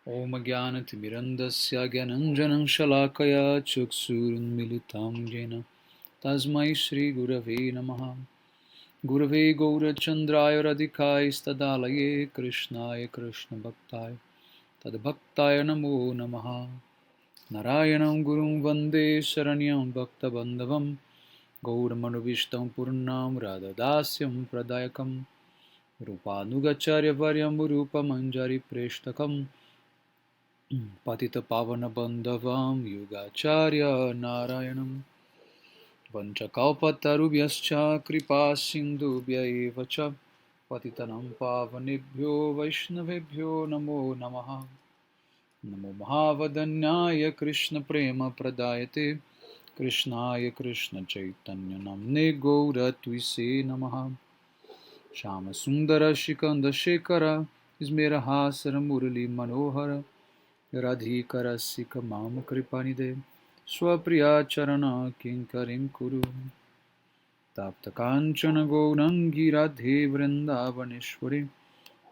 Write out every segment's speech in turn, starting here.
Om Jnanatimirandasya Gyananjanam Shalakaya Chaksurunmilitam Jena Tasmai Shri Gurave Namaha. Gurave Gaurachandraya Radhikaya Stadalaye Krishnaya Krishna Bhaktaya Tadbhaktaya Namo Namaha. Narayanam Gurum Vande Saranyam Bhakta Bandhavam Gauramanovistam Purnam Radhadasyam Pradayakam Rupanugacharya Varyam Rupa Manjari Preshtakam Patita Pavana Bandhavam Yugacharya Narayanam Vanchakalpatarubhyascha Kripa Sindhubhya Evacha Patitanam Pavanebhyo Vaishnavebhyo Namo Namaha. Namo Mahavadanyaya Krishna Prema Pradayate Krishnaya Krishna Chaitanya Namne Gaura Tuise Namaha. Shama Sundara Shikanda Shekara Ismerahasara Murali Manohara Radhikara Sika Mama Kripanide Swapriya Charana Kinkarim Kuru Tapta Kanchana Gourangi Radhe Vrindavaneshwari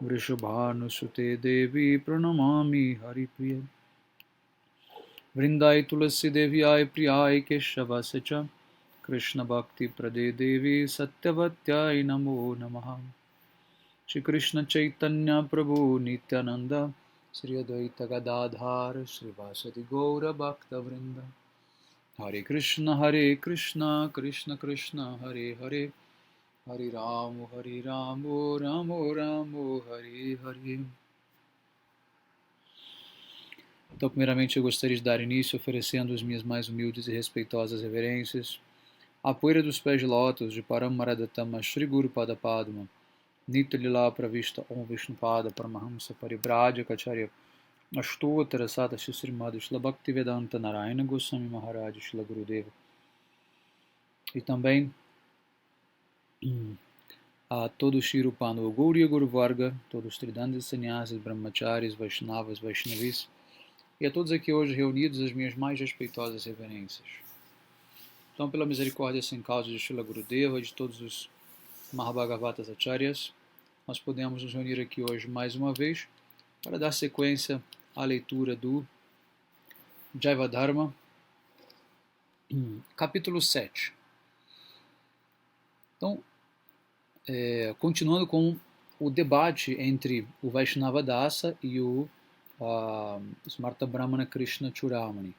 Vrishabhanusute Devi Pranamami Haripriya Vrindai Tulasi Devi Ai Priyai Keshavascha Krishna Bhakti Prade Devi Satyavatyai Namo Namaha. Shri Krishna Chaitanya Prabhu Nityananda Sri Advaita Gadadhar Srivasati Gaura Bhakta Vrinda Hare Krishna Krishna Krishna Hare Hare Hare Ramo Ramo Ramo Hare Hare. Então, primeiramente, eu gostaria de dar início oferecendo as minhas mais humildes e respeitosas reverências à poeira dos pés de lótus de Paramaradatama Shri Guru Pada Padma Nitya Lila Pravishta Om Vishnupada Paramahamsa Paribraja Kacharya Ashtotara Sata Srimad Shila Bhaktivedanta Narayana Goswami Maharaj Shila Gurudeva. E também a todo Shri Rupano Gauriya Guru Varga, todos os Tridandas Sannyasis, Brahmacharis, Vaishnavas, Vaishnavis, e a todos aqui hoje reunidos as minhas mais respeitosas reverências. Então, pela misericórdia sem causa de Shila Gurudeva e de todos os Mahabhagavatas Acharyas, nós podemos nos reunir aqui hoje mais uma vez para dar sequência à leitura do Jaivadharma, capítulo 7. Então, continuando com o debate entre o Vaishnava Dasa e o Smarta Brahmana Krishna Churamani.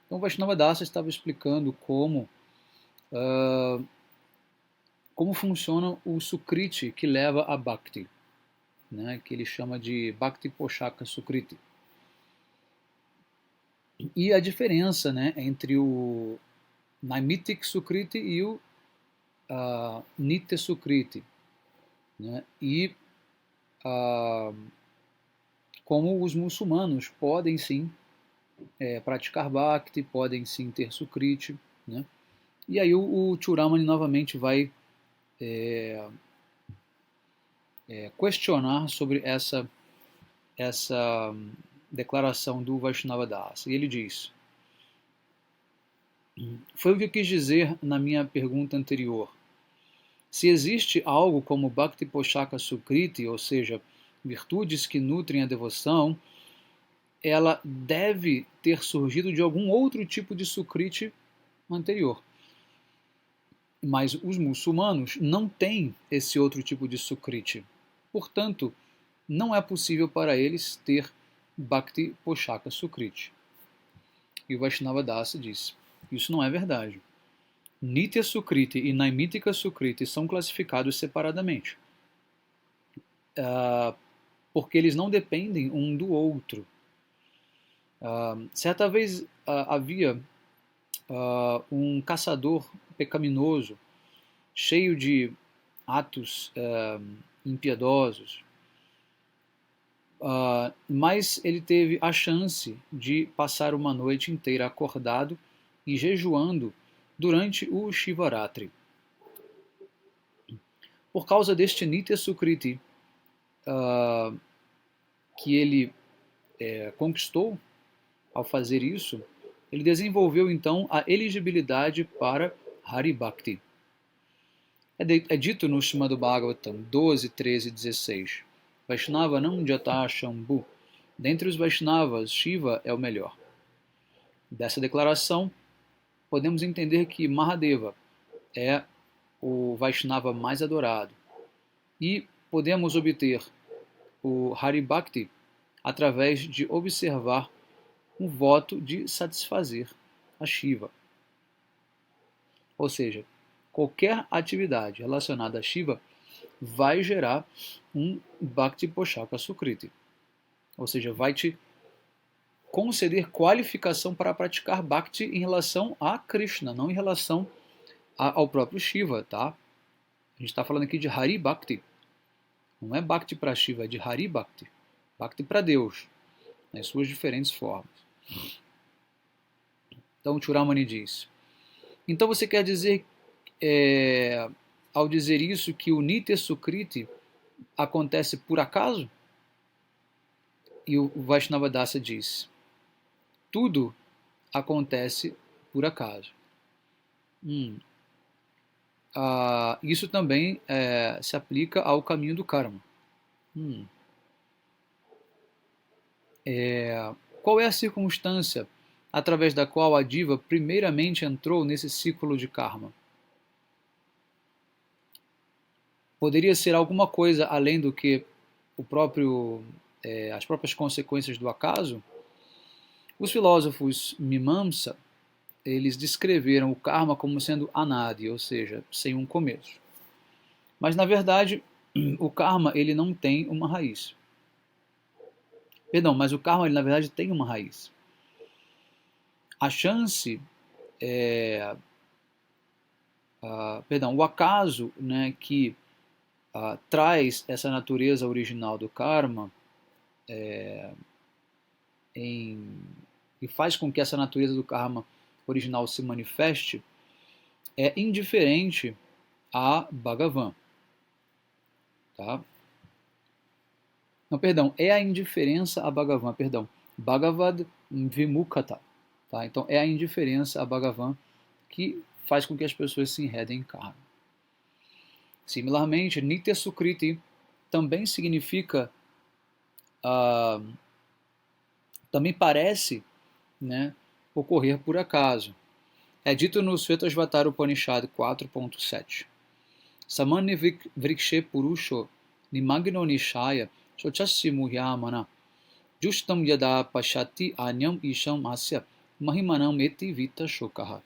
Então, o Vaishnava Dasa estava explicando como funciona o Sukriti que leva a Bhakti, né, que ele chama de Bhakti Poshaka Sukriti. E a diferença, né, entre o Naimitic Sukriti e o Nitya Sukriti, né, e como os muçulmanos podem sim praticar Bhakti, podem sim ter Sukriti, né, e aí o Churamani novamente vai questionar sobre essa declaração do Vaishnava Dasa. E ele diz: foi o que eu quis dizer na minha pergunta anterior. Se existe algo como Bhakti Poshaka Sukriti, ou seja, virtudes que nutrem a devoção, ela deve ter surgido de algum outro tipo de Sukriti anterior. Mas os muçulmanos não têm esse outro tipo de Sukriti. Portanto, não é possível para eles ter Bhakti Poshaka Sukriti. E o Vaishnava Dasa diz: isso não é verdade. Nitya Sukriti e Naimitika Sukriti são classificados separadamente, porque eles não dependem um do outro. Certa vez havia um caçador pecaminoso, cheio de atos impiedosos, mas ele teve a chance de passar uma noite inteira acordado e jejuando durante o Shivaratri. Por causa deste Nitya Sukriti que ele conquistou ao fazer isso, ele desenvolveu então a elegibilidade para Hari Bhakti. É dito no Srimad Bhagavatam 12, 13 e 16. Vaishnava Namjata Shambhu Dentre os Vaishnavas, Shiva é o melhor. Dessa declaração, podemos entender que Mahadeva é o Vaishnava mais adorado e podemos obter o Hari Bhakti através de observar um voto de satisfazer a Shiva. Ou seja, qualquer atividade relacionada a Shiva vai gerar um Bhakti Poshaka Sukriti. Ou seja, vai te conceder qualificação para praticar Bhakti em relação a Krishna, não em relação ao próprio Shiva, tá? A gente está falando aqui de Hari Bhakti. Não é Bhakti para Shiva, é de Hari Bhakti. Bhakti para Deus, nas suas diferentes formas. Então, Churamani diz: então você quer dizer, ao dizer isso, que o Nitya Sukriti acontece por acaso? E o Vaishnava Dasa diz: tudo acontece por acaso. Isso também se aplica ao caminho do karma. Qual é a circunstância através da qual a diva primeiramente entrou nesse ciclo de karma? Poderia ser alguma coisa além do que as próprias consequências do acaso? Os filósofos Mimamsa, eles descreveram o karma como sendo anadi, ou seja, sem um começo. Mas, na verdade, o karma ele não tem uma raiz. Perdão, mas o karma ele, na verdade, tem uma raiz. A chance, o acaso, né, que traz essa natureza original do karma e faz com que essa natureza do karma original se manifeste, é indiferente a Bhagavan. Tá? Não, perdão, é a indiferença a Bhagavan, perdão. Bhagavad Vimukata. Tá? Então, é a indiferença a Bhagavan que faz com que as pessoas se enredem em karma. Similarmente, Nitya Sukriti também significa, também parece, né, ocorrer por acaso. É dito no Svetasvatara Upanishad 4.7. Samanya vrikshe purusho nimagno nishaya sochasya muhyamana justam yada pashati anyam isham asya mahimanam eti vita shokaha.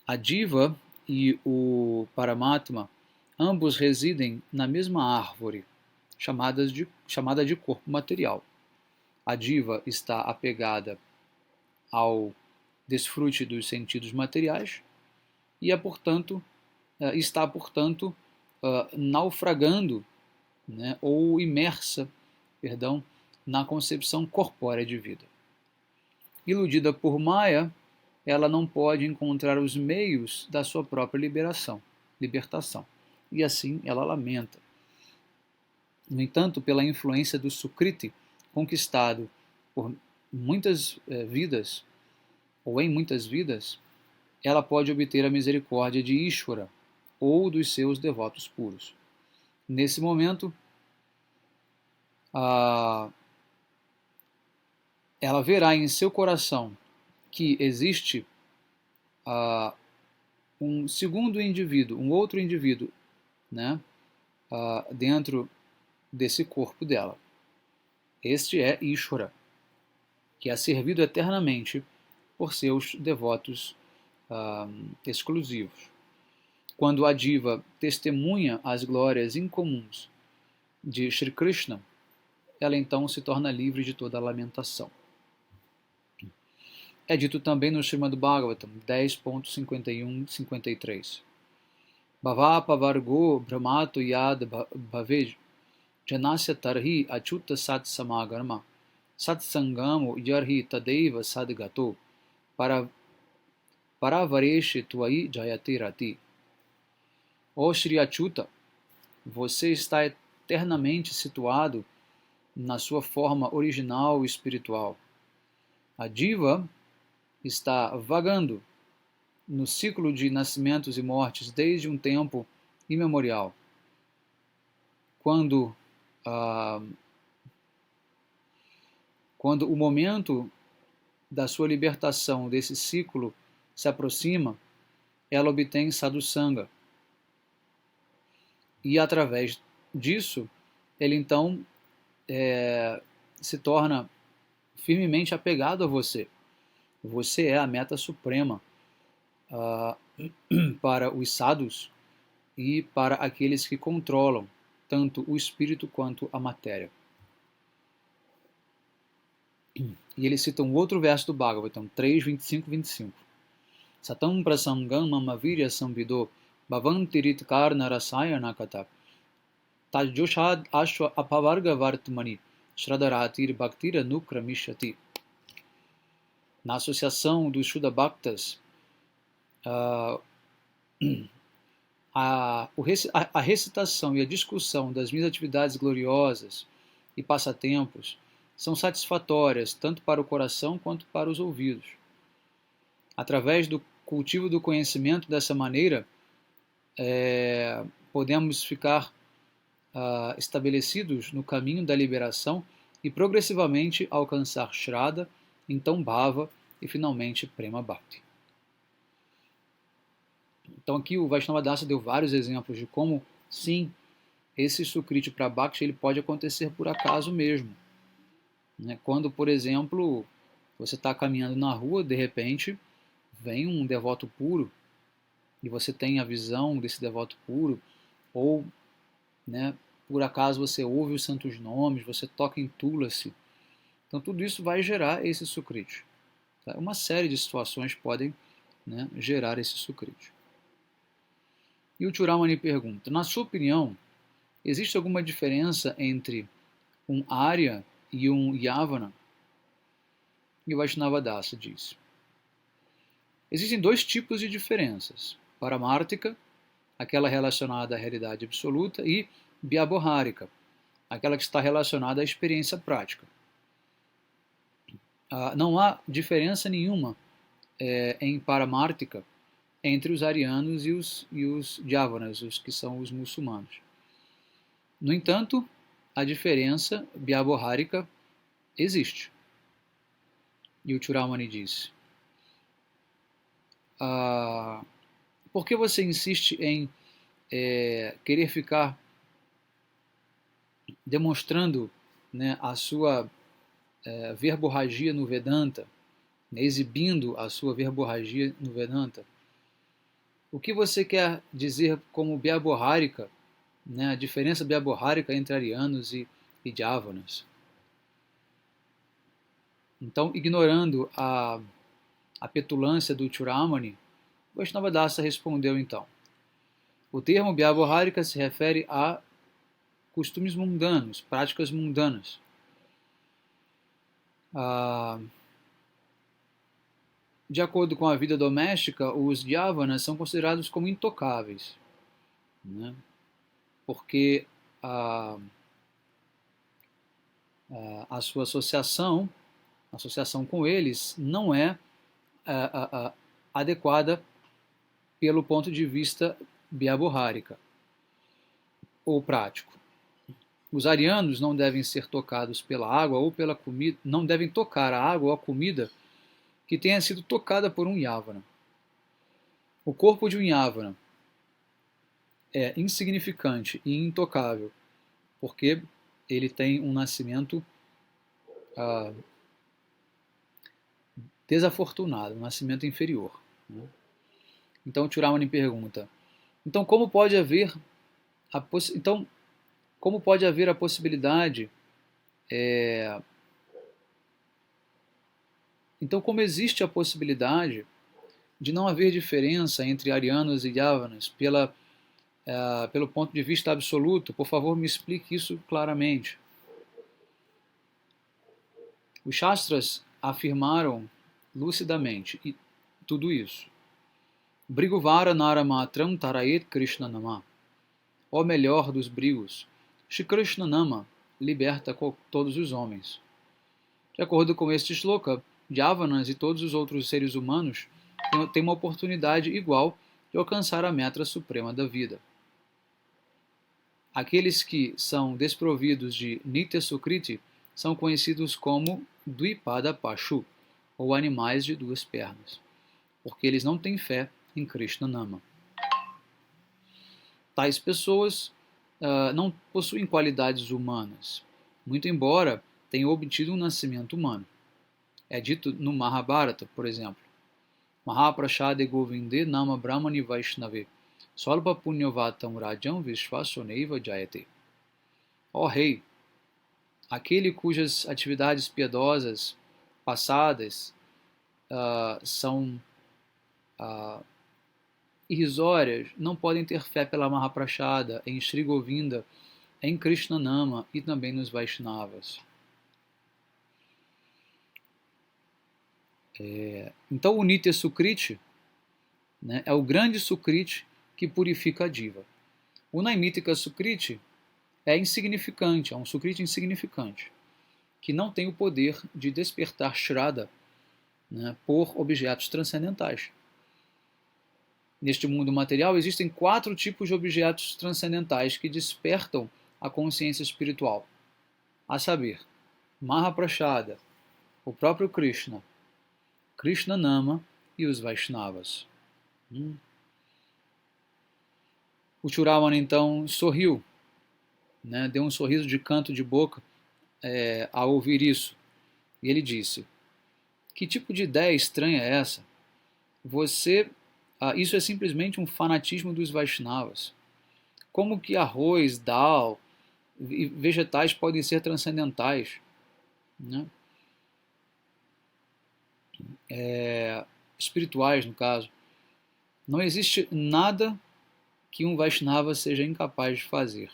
A diva e o Paramatma ambos residem na mesma árvore, chamada de corpo material. A diva está apegada ao desfrute dos sentidos materiais e está, portanto, naufragando, né, ou imersa, na concepção corpórea de vida. Iludida por Maya, ela não pode encontrar os meios da sua própria libertação. E assim ela lamenta. No entanto, pela influência do Sukriti, conquistado por muitas vidas, ou em muitas vidas, ela pode obter a misericórdia de Ishvara, ou dos seus devotos puros. Nesse momento, ela verá em seu coração que existe um segundo indivíduo, um outro indivíduo, né, dentro desse corpo dela. Este é Ishvara, que é servido eternamente por seus devotos exclusivos. Quando a diva testemunha as glórias incomuns de Shri Krishna, ela então se torna livre de toda a lamentação. É dito também no Srimad Bhagavatam 10.51-53. Bhavapa vargo brahmato yad bhavaj janasya tarhi achuta sat samagarma satsangamo yarhi tadeva sadgato paravareshe tuai jayati rati. Ó Shri Achuta, você está eternamente situado na sua forma original espiritual. A diva está vagando no ciclo de nascimentos e mortes desde um tempo imemorial. Quando quando o momento da sua libertação desse ciclo se aproxima, ela obtém sadhusanga. E através disso, ele então se torna firmemente apegado a você. Você é a meta suprema para os sadhus e para aqueles que controlam tanto o espírito quanto a matéria. E ele cita um outro verso do Bhagavatam, 3, 25 e 25. Satam prasangam mamavirya samvido bhavantirit karna rasayana kata tajjoshad ashwa apavarga vartmani shradaratir bhaktira nukramishati. Na associação dos Shuddha Bhaktas, a recitação e a discussão das minhas atividades gloriosas e passatempos são satisfatórias tanto para o coração quanto para os ouvidos. Através do cultivo do conhecimento dessa maneira, podemos ficar estabelecidos no caminho da liberação e progressivamente alcançar Shraddha, então Bhava e finalmente Prema Bhakti. Então aqui o Vaishnava Dasa deu vários exemplos de como, sim, esse Sukriti para Bhakti ele pode acontecer por acaso mesmo. Quando, por exemplo, você está caminhando na rua, de repente vem um devoto puro e você tem a visão desse devoto puro, ou por acaso você ouve os santos nomes, você toca em Tulasi. Então tudo isso vai gerar esse Sukriti. Tá? Uma série de situações podem gerar esse Sukriti. E o Churamani pergunta, na sua opinião, existe alguma diferença entre um Arya e um Yavana? E o Vaishnava Dasa diz, existem dois tipos de diferenças, Paramartika, aquela relacionada à realidade absoluta, e Vyabhaharika, aquela que está relacionada à experiência prática. Não há diferença nenhuma em Paramartika entre os arianos e os Yavanas, os que são os muçulmanos. No entanto, a diferença Vyabhaharika existe. E o Churamani diz, por que você insiste em querer ficar demonstrando a sua verborragia no Vedanta, exibindo a sua verborragia no Vedanta? O que você quer dizer como Vyabhaharika, a diferença Vyabhaharika entre arianos e Yavanas? Então, ignorando a petulância do Churamani, Vaishnava Dasa respondeu então, o termo Vyabhaharika se refere a costumes mundanos, práticas mundanas. De acordo com a vida doméstica, os Yavanas são considerados como intocáveis, porque a sua associação com eles não é adequada pelo ponto de vista Vyabhaharika, ou prático. Os arianos não devem ser tocados pela água ou pela comida, não devem tocar a água ou a comida que tenha sido tocada por um Yavana. O corpo de um Yavana é insignificante e intocável, porque ele tem um nascimento desafortunado, um nascimento inferior. Então Churamani pergunta, então como pode haver a possibilidade, então como existe a possibilidade de não haver diferença entre arianos e yavanas pelo ponto de vista absoluto? Por favor, me explique isso claramente. Os Shastras afirmaram lucidamente tudo isso. Briguvara Naramatram Tarayet Krishna Nama. O melhor dos brigos, Shri Krishna Nama liberta todos os homens. De acordo com este shloka, Yavanas e todos os outros seres humanos têm uma oportunidade igual de alcançar a meta suprema da vida. Aqueles que são desprovidos de Nitya Sukriti são conhecidos como Dvipada Pashu, ou animais de duas pernas, porque eles não têm fé em Krishna Nama. Tais pessoas não possuem qualidades humanas, muito embora tenham obtido um nascimento humano. É dito no Mahabharata, por exemplo, Mahaprashade Govinde Nama Brahmani Vaishnave Solpa Punyavatam Rajam Vishvasoneiva Jayate. Ó rei, aquele cujas atividades piedosas passadas são irrisórias, não podem ter fé pela Mahaprashada, em Sri Govinda, em Krishna Nama e também nos Vaishnavas. Então o Nitya Sukriti, né, é o grande Sukriti que purifica a diva. O Naimitika Sukriti é insignificante, é um Sukriti insignificante, que não tem o poder de despertar Shraddha, né, por objetos transcendentais. Neste mundo material existem 4 tipos de objetos transcendentais que despertam a consciência espiritual, a saber, Mahaprashada, o próprio Krishna, Krishna Nama e os Vaishnavas. O Churamana então sorriu, né, deu um sorriso de canto de boca ao ouvir isso, e ele disse: que tipo de ideia estranha é essa? Isso é simplesmente um fanatismo dos Vaishnavas. Como que arroz, dal e vegetais podem ser transcendentais? Né? Espirituais, no caso. Não existe nada que um Vaishnava seja incapaz de fazer.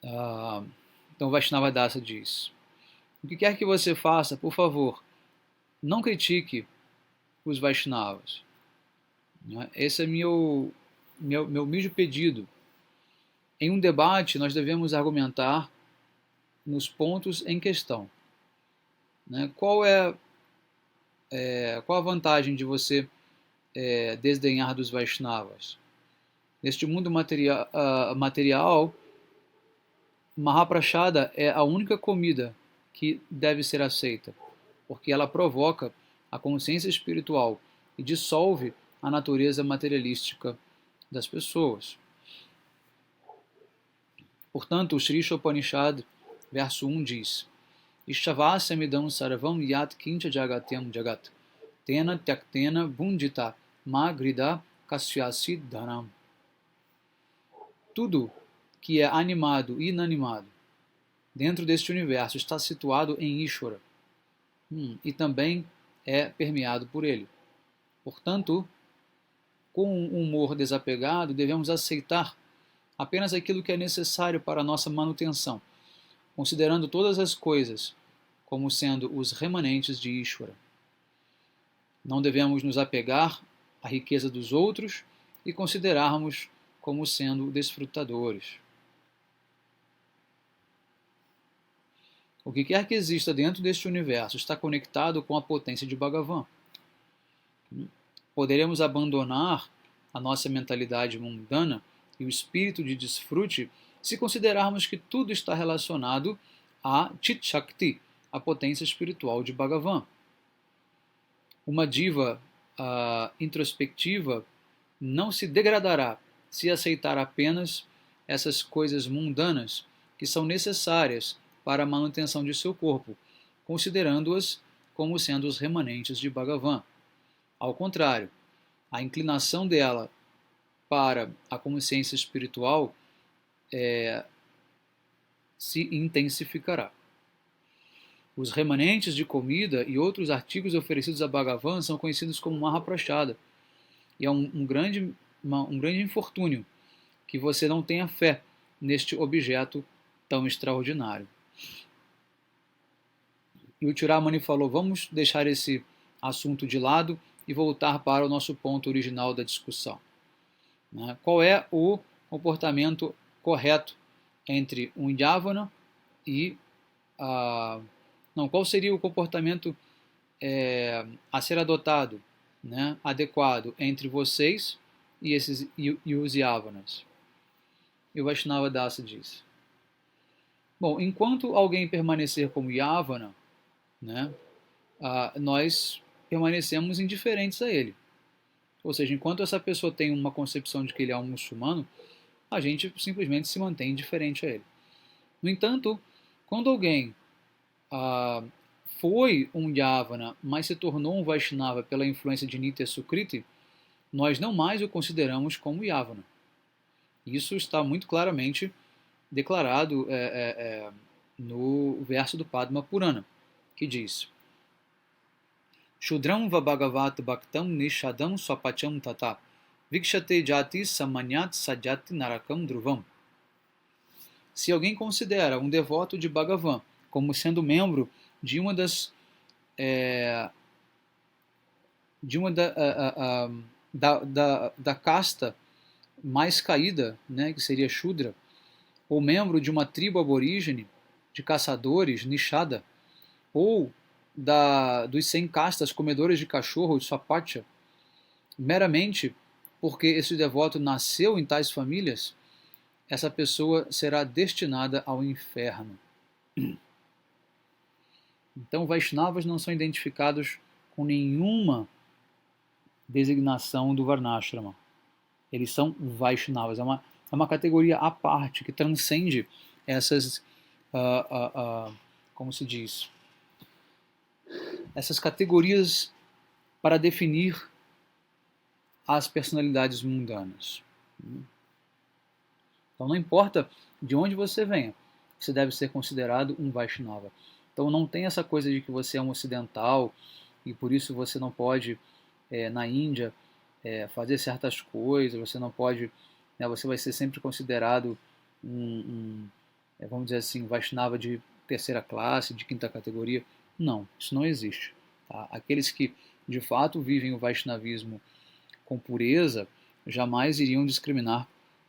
Então Vaishnava Dasa diz: o que quer que você faça, por favor, não critique os Vaishnavas. Esse é meu humilde pedido. Em um debate, nós devemos argumentar nos pontos em questão. Qual a vantagem de você desdenhar dos Vaishnavas? Neste mundo material, Mahaprashada é a única comida que deve ser aceita, porque ela provoca a consciência espiritual e dissolve a natureza materialística das pessoas. Portanto, o Sri Upanishad, verso 1 diz: Ishavasamidam sarvam yat kincha jagatyam jagat tena tyaktena bundita magrida kasyasi dhanam. Tudo que é animado e inanimado dentro deste universo está situado em Ishvara e também é permeado por ele. Portanto, com um humor desapegado, devemos aceitar apenas aquilo que é necessário para a nossa manutenção, considerando todas as coisas como sendo os remanentes de Ishvara. Não devemos nos apegar à riqueza dos outros e considerarmos como sendo desfrutadores. O que quer que exista dentro deste universo está conectado com a potência de Bhagavan. Poderemos abandonar a nossa mentalidade mundana e o espírito de desfrute se considerarmos que tudo está relacionado a Chit Shakti, a potência espiritual de Bhagavan. Uma diva introspectiva não se degradará se aceitar apenas essas coisas mundanas que são necessárias para a manutenção de seu corpo, considerando-as como sendo os remanentes de Bhagavan. Ao contrário, a inclinação dela para a consciência espiritual se intensificará. Os remanentes de comida e outros artigos oferecidos a Bhagavan são conhecidos como Mahaprashada, e é um grande infortúnio que você não tenha fé neste objeto tão extraordinário. E o Churamani falou: vamos deixar esse assunto de lado e voltar para o nosso ponto original da discussão. Qual é o comportamento correto entre um Yavana e qual seria o comportamento a ser adotado, adequado entre vocês e os Yavanas? E o Vaishnava Dasa diz: Bom, enquanto alguém permanecer como Yavana, né, nós permanecemos indiferentes a ele. Ou seja, enquanto essa pessoa tem uma concepção de que ele é um muçulmano, a gente simplesmente se mantém indiferente a ele. No entanto, quando alguém ah, foi um Yavana, mas se tornou um Vaishnava pela influência de Nitya Sukriti, nós não mais o consideramos como Yavana. Isso está muito claramente declarado no verso do Padma Purana, que diz: Shudram va bhagavat bhaktam nishadam swapacham tata vikshate jati samanyat sajati narakam dhruvam. Se alguém considera um devoto de Bhagavan como sendo membro de uma da casta mais caída, né, que seria Shudra, ou membro de uma tribo aborígene de caçadores, Nishada, ou dos 100 castas comedores de cachorro, de Swapacha, meramente porque esse devoto nasceu em tais famílias, essa pessoa será destinada ao inferno. Então, Vaishnavas não são identificados com nenhuma designação do Varnashrama. Eles são Vaishnavas. É uma categoria à parte que transcende essas, como se diz, essas categorias para definir as personalidades mundanas. Então não importa de onde você venha, você deve ser considerado um Vaishnava. Então não tem essa coisa de que você é um ocidental e por isso você não pode, na Índia, fazer certas coisas, você não pode, né, você vai ser sempre considerado vamos dizer assim, Vaishnava de terceira classe, de quinta categoria. Não, isso não existe. Tá? Aqueles que de fato vivem o Vaishnavismo com pureza jamais iriam discriminar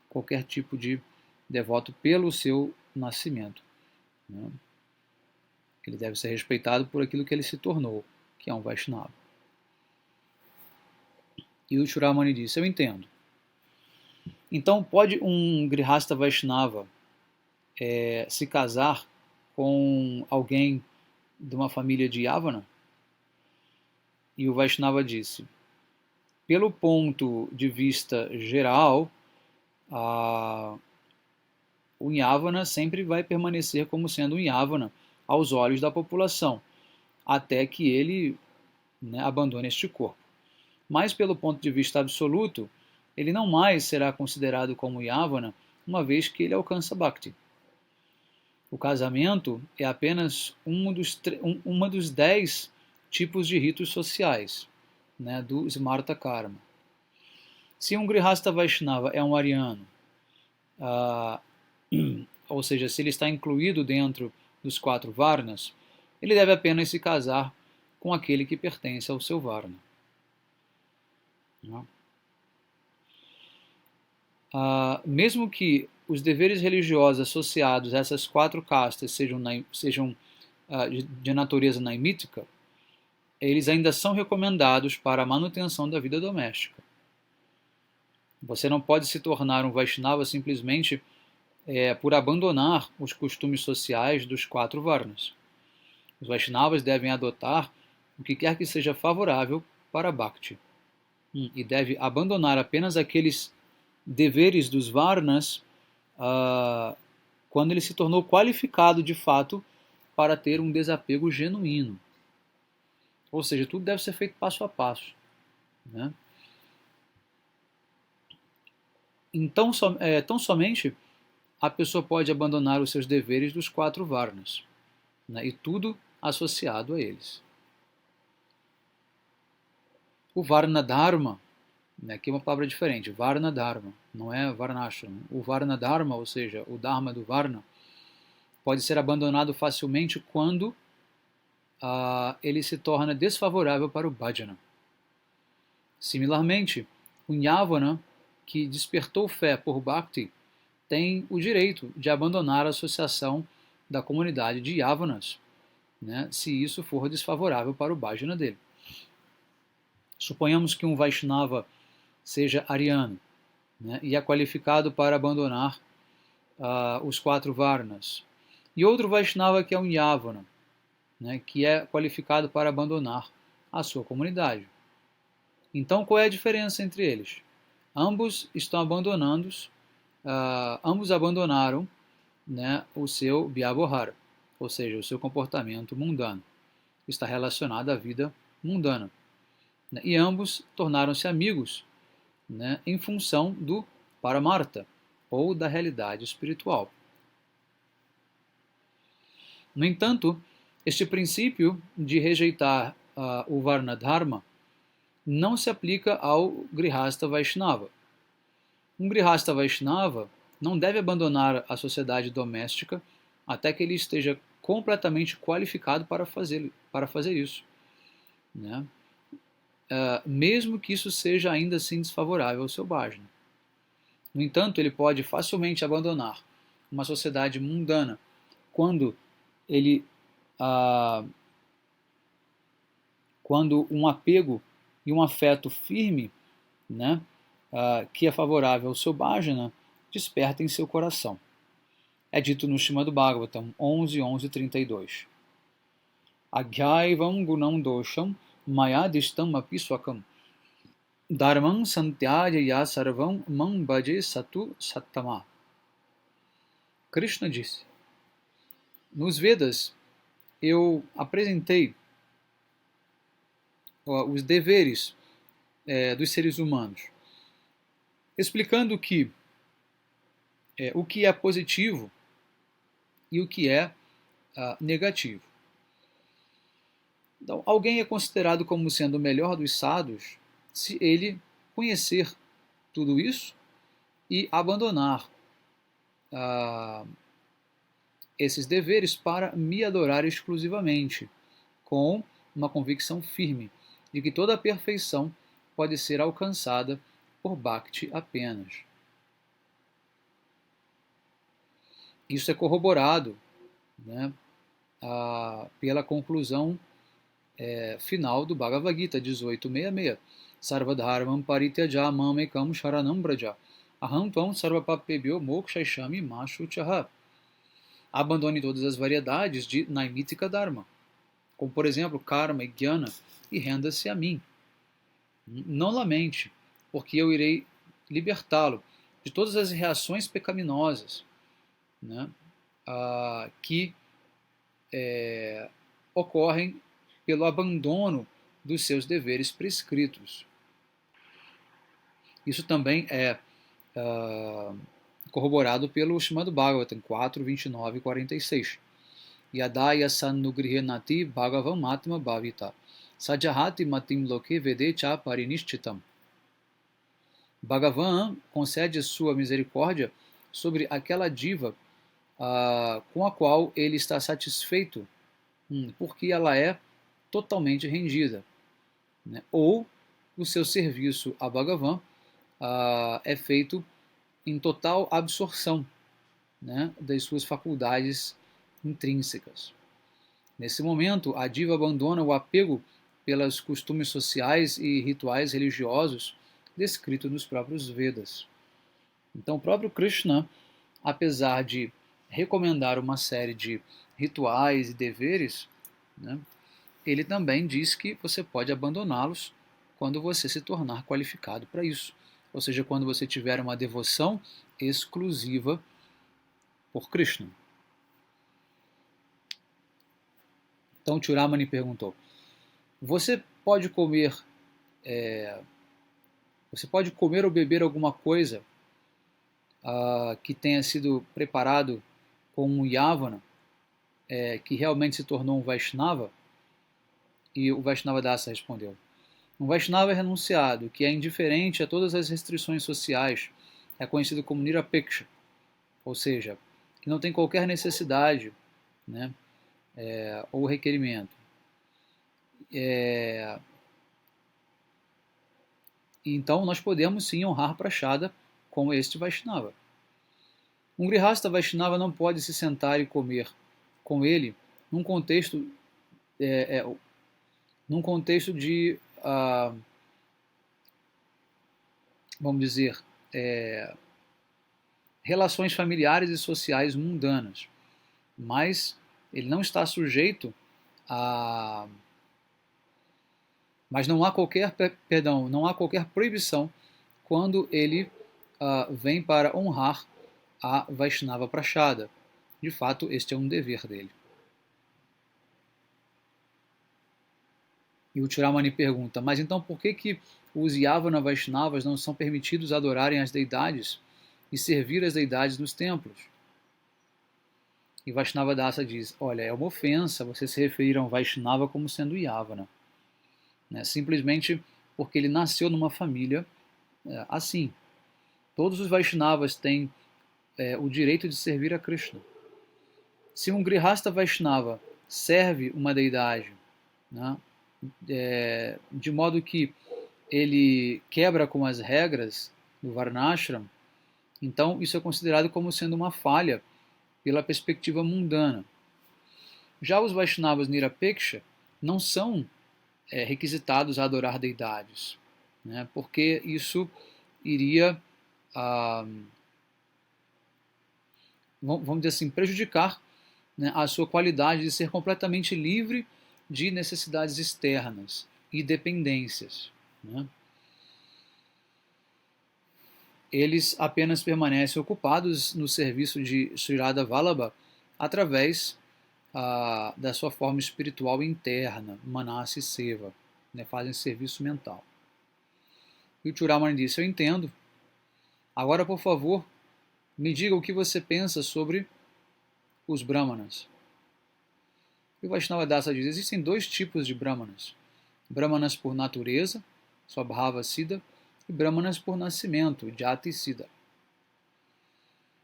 qualquer tipo de devoto pelo seu nascimento. Né? Ele deve ser respeitado por aquilo que ele se tornou, que é um Vaishnava. E o Churamani disse: eu entendo. Então, pode um Grihasta Vaishnava se casar com alguém de uma família de Yavana? E o Vaishnava disse: pelo ponto de vista geral, o Yavana sempre vai permanecer como sendo um Yavana aos olhos da população, até que ele, né, abandone este corpo. Mas pelo ponto de vista absoluto, ele não mais será considerado como Yavana, uma vez que ele alcança Bhakti. O casamento é apenas uma dos 10 tipos de ritos sociais, né, do Smarta Karma. Se um Grihasta Vaishnava é um ariano, ou seja, se ele está incluído dentro dos 4 Varnas, ele deve apenas se casar com aquele que pertence ao seu Varna. Mesmo que os deveres religiosos associados a essas 4 castas sejam de natureza naimítica, eles ainda são recomendados para a manutenção da vida doméstica. Você não pode se tornar um Vaishnava simplesmente por abandonar os costumes sociais dos 4 Varnas. Os Vaishnavas devem adotar o que quer que seja favorável para Bhakti. E deve abandonar apenas aqueles deveres dos Varnas quando ele se tornou qualificado de fato para ter um desapego genuíno. Ou seja, tudo deve ser feito passo a passo. Né? Então, tão somente a pessoa pode abandonar os seus deveres dos 4 Varnas, né? E tudo associado a eles. O Varna Dharma, aqui é uma palavra diferente, Varna Dharma, não é Varnashrama. O Varna Dharma, ou seja, o Dharma do Varna, pode ser abandonado facilmente quando ele se torna desfavorável para o Bhajana. Similarmente, o Yavana, que despertou fé por Bhakti, tem o direito de abandonar a associação da comunidade de Yavanas, né, se isso for desfavorável para o Bhajana dele. Suponhamos que um Vaishnava seja ariano, né, e é qualificado para abandonar os 4 Varnas. e outro Vaishnava que é um Yavana, né, que é qualificado para abandonar a sua comunidade. Então, qual é a diferença entre eles? Ambos estão abandonando, ambos abandonaram, né, o seu Vyavahara, ou seja, o seu comportamento mundano. Está relacionado à vida mundana. Né, e ambos tornaram-se amigos, né, em função do Paramartha, ou da realidade espiritual. No entanto, este princípio de rejeitar o Varna Dharma não se aplica ao Grihastha Vaishnava. Um Grihastha Vaishnava não deve abandonar a sociedade doméstica até que ele esteja completamente qualificado para fazer isso, né? Mesmo que isso seja ainda assim desfavorável ao seu bhajna. No entanto, ele pode facilmente abandonar uma sociedade mundana quando ele quando um apego e um afeto firme, né, que é favorável ao seu bhajana, desperta em seu coração. É dito no Srimad Bhagavatam 11.11.32. Agyaivam gunam dosham mayadishtam api swakam dharmam santyajaya sarvam mam bhaje satu sattama. Krishna disse: nos Vedas eu apresentei os deveres dos seres humanos, explicando que o que é positivo e o que é negativo. Então, alguém é considerado como sendo o melhor dos sadhus se ele conhecer tudo isso e abandonar esses deveres para me adorar exclusivamente, com uma convicção firme de que toda a perfeição pode ser alcançada por Bhakti apenas. Isso é corroborado, né, pela conclusão final do Bhagavad Gita 18.66. Sarvadharmam parityaja mamekam sharanam braja aham tvam sarvapapebhyo mokshaishami mashuchaha. Abandone todas as variedades de Naimitika Dharma, como por exemplo karma e jnana, e renda-se a mim. Não lamente, porque eu irei libertá-lo de todas as reações pecaminosas, né, que ocorrem pelo abandono dos seus deveres prescritos. Isso também é corroborado pelo Srimad Bhagavatam 4, 29 e 46. Yadaya sannugrihenati bhagavam atma bhavita sajahati matim loke vedecha parinishchitam. Bhagavan concede sua misericórdia sobre aquela diva com a qual ele está satisfeito, porque ela é totalmente rendida, né? Ou o seu serviço a Bhagavan é feito em total absorção, né, das suas faculdades intrínsecas. Nesse momento, a diva abandona o apego pelos costumes sociais e rituais religiosos descritos nos próprios Vedas. Então, o próprio Krishna, apesar de recomendar uma série de rituais e deveres, né, ele também diz que você pode abandoná-los quando você se tornar qualificado para isso. Ou seja, quando você tiver uma devoção exclusiva por Krishna. Então Churamani perguntou: você pode comer ou beber alguma coisa que tenha sido preparado com um Yavana, que realmente se tornou um Vaishnava? E o Vaishnava Dasa respondeu: um Vaishnava é renunciado, que é indiferente a todas as restrições sociais, é conhecido como Nirapeksha, ou seja, que não tem qualquer necessidade, né, ou requerimento. Então nós podemos sim honrar Prashada com este Vaishnava. Um Grihastha Vaishnava não pode se sentar e comer com ele num contexto de, vamos dizer, relações familiares e sociais mundanas. mas ele não está sujeito a... Mas não há qualquer, perdão, não há qualquer proibição quando ele vem para honrar a Vaishnava Prashada. De fato, este é um dever dele. E o Churamani pergunta, mas então por que os Yavana Vaishnavas não são permitidos adorarem as deidades e servir as deidades nos templos? E Vaishnava Dasa diz, olha, é uma ofensa você se referir a um Vaishnava como sendo Yavana. Simplesmente porque ele nasceu numa família assim. Todos os Vaishnavas têm o direito de servir a Krishna. Se um Grihasta Vaishnava serve uma deidade, né, de modo que ele quebra com as regras do Varnashram, então isso é considerado como sendo uma falha pela perspectiva mundana. Já os Vaishnavas Nirapeksha não são requisitados a adorar deidades, né, porque isso iria, vamos dizer assim, prejudicar, né, a sua qualidade de ser completamente livre de necessidades externas e dependências. Né? Eles apenas permanecem ocupados no serviço de Sri Radha Vallabha através da sua forma espiritual interna, Manasa e Seva, né? Fazem serviço mental. E o Churamani disse, eu entendo. Agora, por favor, me diga o que você pensa sobre os Brahmanas. E o Vaishnava Dasa diz, existem dois tipos de Brahmanas. Brahmanas por natureza, Swabhava Siddha, e Brahmanas por nascimento, Jati Siddha.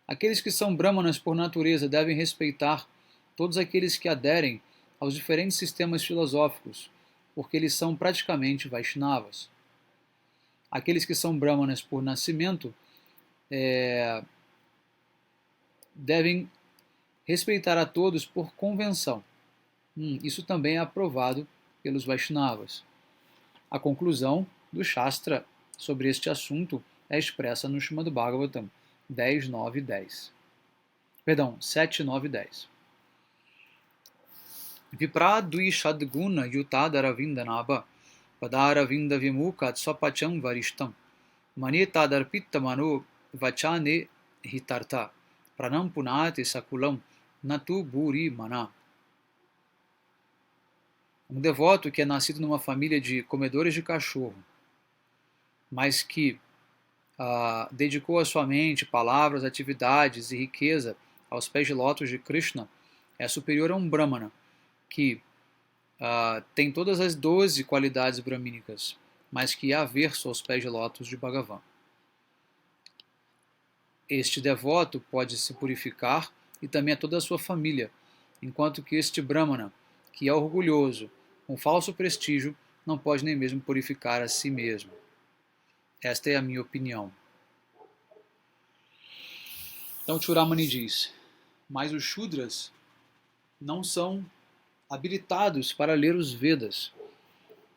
Aqueles que são Brahmanas por natureza devem respeitar todos aqueles que aderem aos diferentes sistemas filosóficos, porque eles são praticamente Vaishnavas. Aqueles que são Brahmanas por nascimento devem respeitar a todos por convenção. Isso também é aprovado pelos Vaishnavas. A conclusão do Shastra sobre este assunto é expressa no Srimad Bhagavatam 10, 9 e 10. Perdão, 7, 9 e 10. Vipradui Shadguna Yutadaravindanaba Padaravinda Vimukat Swapacham Varishtam Manetadarpitta Mano Vachane Hitartha Pranam Punati Sakulam Natu Buri Mana. Um devoto que é nascido numa família de comedores de cachorro, mas que dedicou a sua mente, palavras, atividades e riqueza aos pés de lótus de Krishna, é superior a um Brahmana, que tem todas as 12 qualidades brahmínicas, mas que é averso aos pés de lótus de Bhagavan. Este devoto pode se purificar e também a toda a sua família, enquanto que este Brahmana, que é orgulhoso, com falso prestígio, não pode nem mesmo purificar a si mesmo. Esta é a minha opinião. Então Churamani diz, mas os Shudras não são habilitados para ler os Vedas.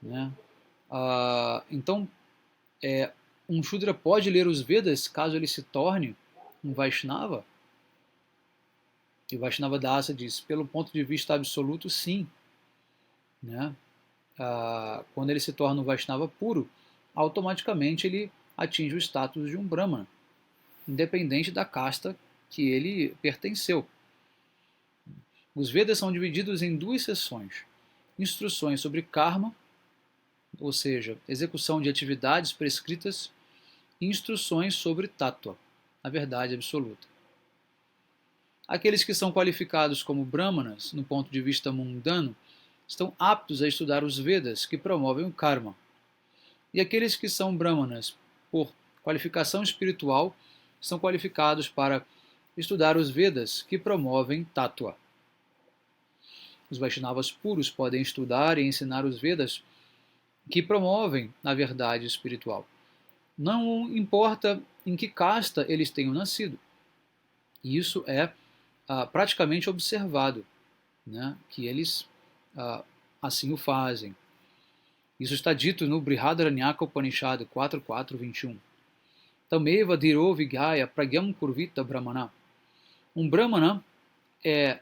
Né? Então, um Shudra pode ler os Vedas caso ele se torne um Vaishnava? E Vaishnava Dasa diz, pelo ponto de vista absoluto, sim. Né? Quando ele se torna um Vaishnava puro, automaticamente ele atinge o status de um Brahmana, independente da casta que ele pertenceu. Os Vedas são divididos em duas seções: instruções sobre karma, ou seja, execução de atividades prescritas, e instruções sobre tattva, a verdade absoluta. Aqueles que são qualificados como brahmanas, no ponto de vista mundano, estão aptos a estudar os Vedas, que promovem o karma. E aqueles que são brahmanas por qualificação espiritual, são qualificados para estudar os Vedas, que promovem tattva. Os Vaishnavas puros podem estudar e ensinar os Vedas, que promovem a verdade espiritual. Não importa em que casta eles tenham nascido. E isso é praticamente observado, né, que eles assim o fazem. Isso está dito no Brihadaranyaka Upanishad 4.4.21. Tameva dhiro vigyaya pragyam kurvita brahmana. Um brahmana é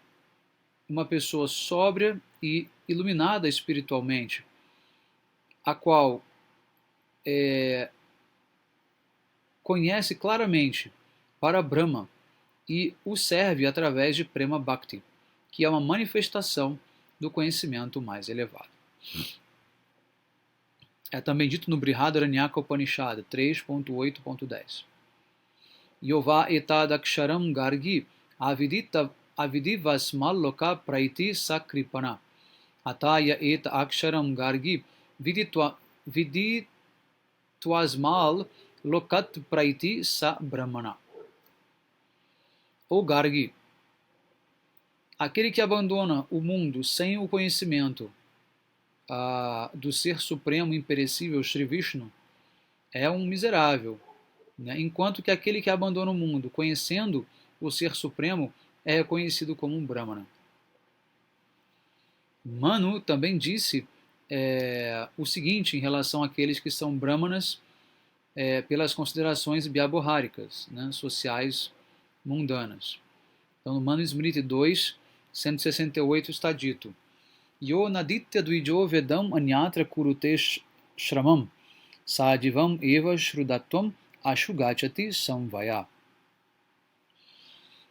uma pessoa sóbria e iluminada espiritualmente, a qual conhece claramente para Brahma e o serve através de Prema Bhakti, que é uma manifestação do conhecimento mais elevado. É também dito no Brihadaranyaka Upanishad 3.8.10. Yova etadaksharam gargi avidivasmal loka praiti sakripana ataya et aksharam gargi viditwasmal lokat praiti sa brahmana. Ou Gargi, aquele que abandona o mundo sem o conhecimento do Ser Supremo Imperecível Shri Vishnu é um miserável, né? Enquanto que aquele que abandona o mundo conhecendo o Ser Supremo é reconhecido como um Brahmana. Manu também disse o seguinte em relação àqueles que são Brahmanas pelas considerações biaborháricas, né, sociais mundanas. Então, no Manu Smriti 2, 168 está dito: Yo naditya dvijo vedam anyatra kurute shramam sadivam eva shrudatvam ashugachati samvaya.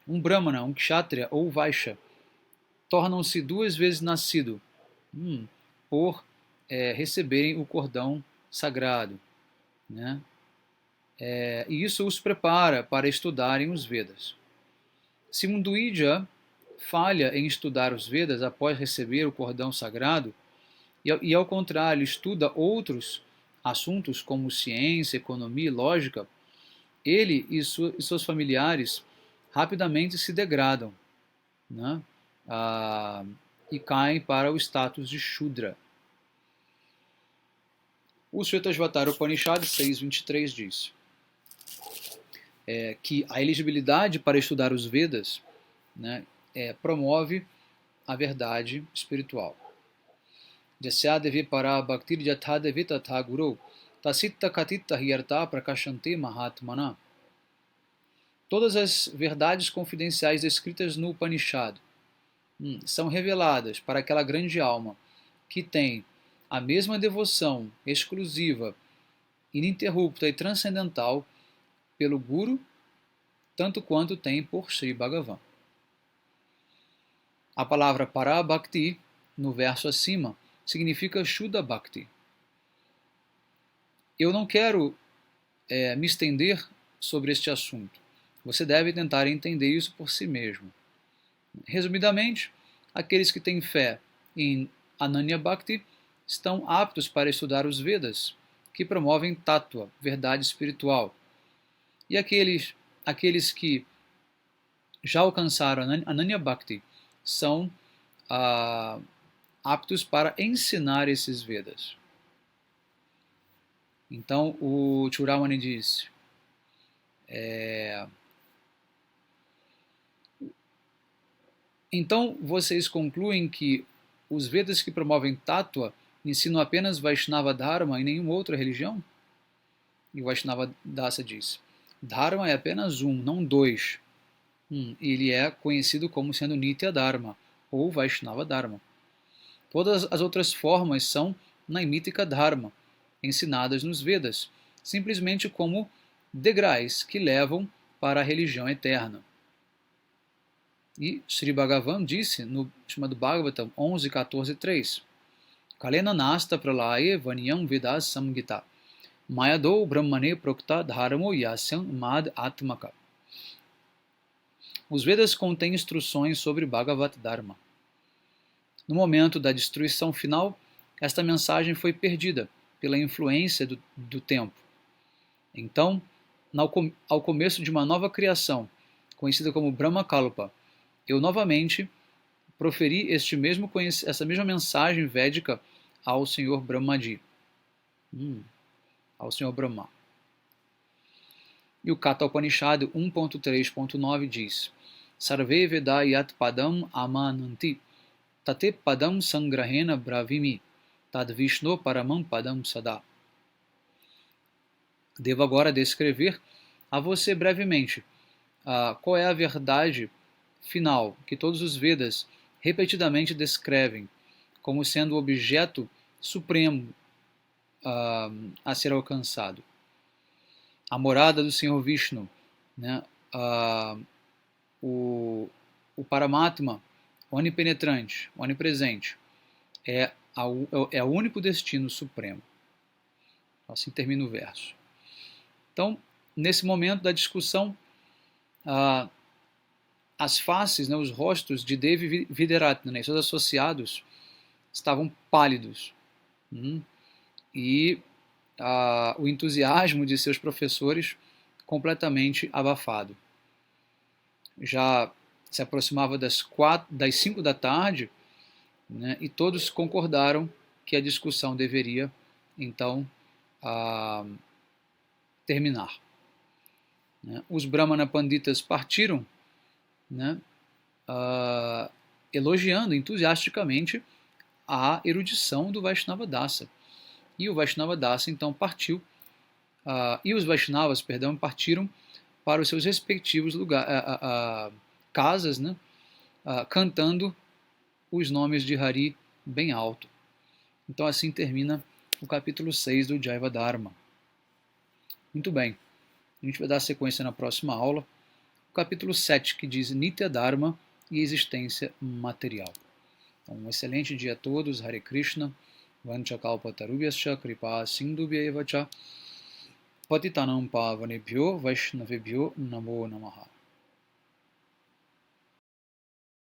Um Brahmana, um Kshatriya ou Vaishya tornam-se duas vezes nascido por receberem o cordão sagrado, né? E isso os prepara para estudarem os Vedas. Se um Dvija falha em estudar os Vedas após receber o cordão sagrado, e ao contrário, estuda outros assuntos como ciência, economia e lógica, ele e seus familiares rapidamente se degradam, né? E caem para o status de Shudra. O Shvetashvatara Upanishad 6.23 diz que a elegibilidade para estudar os Vedas, né, promove a verdade espiritual. Jasyadevi para bhaktir yathadevi tatha guru tasitta katita hiyarta prakashante mahatmana. Todas as verdades confidenciais descritas no Upanishad são reveladas para aquela grande alma que tem a mesma devoção exclusiva, ininterrupta e transcendental pelo Guru, tanto quanto tem por Sri Bhagavan. A palavra Parabhakti, no verso acima, significa Shuddha Bhakti. Eu não quero me estender sobre este assunto. Você deve tentar entender isso por si mesmo. Resumidamente, aqueles que têm fé em Ananya Bhakti estão aptos para estudar os Vedas, que promovem Tattva, verdade espiritual. E aqueles que já alcançaram Ananya Bhakti são aptos para ensinar esses Vedas. Então, o Churamani diz: então vocês concluem que os Vedas que promovem Tattva ensinam apenas Vaishnava Dharma e nenhuma outra religião? E o Vaishnava Dasa diz: Dharma é apenas um, não dois. Ele é conhecido como sendo Nitya Dharma, ou Vaishnava Dharma. Todas as outras formas são Naimitika Dharma, ensinadas nos Vedas, simplesmente como degraus que levam para a religião eterna. E Sri Bhagavan disse no Srimad Bhagavatam 11.14.3: Kalena nasta pralaye vanyam vedas samgita mayado brahmane prokta dharmo yasyam mad atmaka. Os Vedas contêm instruções sobre Bhagavat Dharma. No momento da destruição final, esta mensagem foi perdida pela influência do tempo. Então, ao começo de uma nova criação, conhecida como Brahma Kalpa, eu novamente proferi essa mesma mensagem védica ao Senhor Brahmaji, ao Senhor Brahma. E o Katha Upanishad 1.3.9 diz: Sarve Veda Yat Padam Amananti Tate Padam Sangrahena Bravimi Tad Vishnu Paramam Padam Sada. Devo agora descrever a você brevemente qual é a verdade final que todos os Vedas repetidamente descrevem como sendo o objeto supremo a ser alcançado. A morada do Senhor Vishnu, né? O Paramatma, onipenetrante, onipresente, é o único destino supremo. Assim termina o verso. Então, nesse momento da discussão, as faces, né, os rostos de Devi Videratna, né, seus associados, estavam pálidos. E o entusiasmo de seus professores completamente abafado. Já se aproximava das 5 da tarde, né, e todos concordaram que a discussão deveria, então, terminar. Né. Os Brahmana Panditas partiram, né, elogiando entusiasticamente a erudição do Vaishnava Dasa. E o Vaishnava Dasa, então, partiu, e os Vaishnavas, perdão, partiram para os seus respectivos casas, né, cantando os nomes de Hari bem alto. Então, assim termina o capítulo 6 do Jaiva Dharma. Muito bem, a gente vai dar sequência na próxima aula, o capítulo 7, que diz Nitya Dharma e existência material. Então, um excelente dia a todos, Hare Krishna, Vanchakalpatarubhyascha, Kripa Sindhubhya Evacha, Patitanam Pavanebhyo, Vaishnavebhyo, Namo Namaha.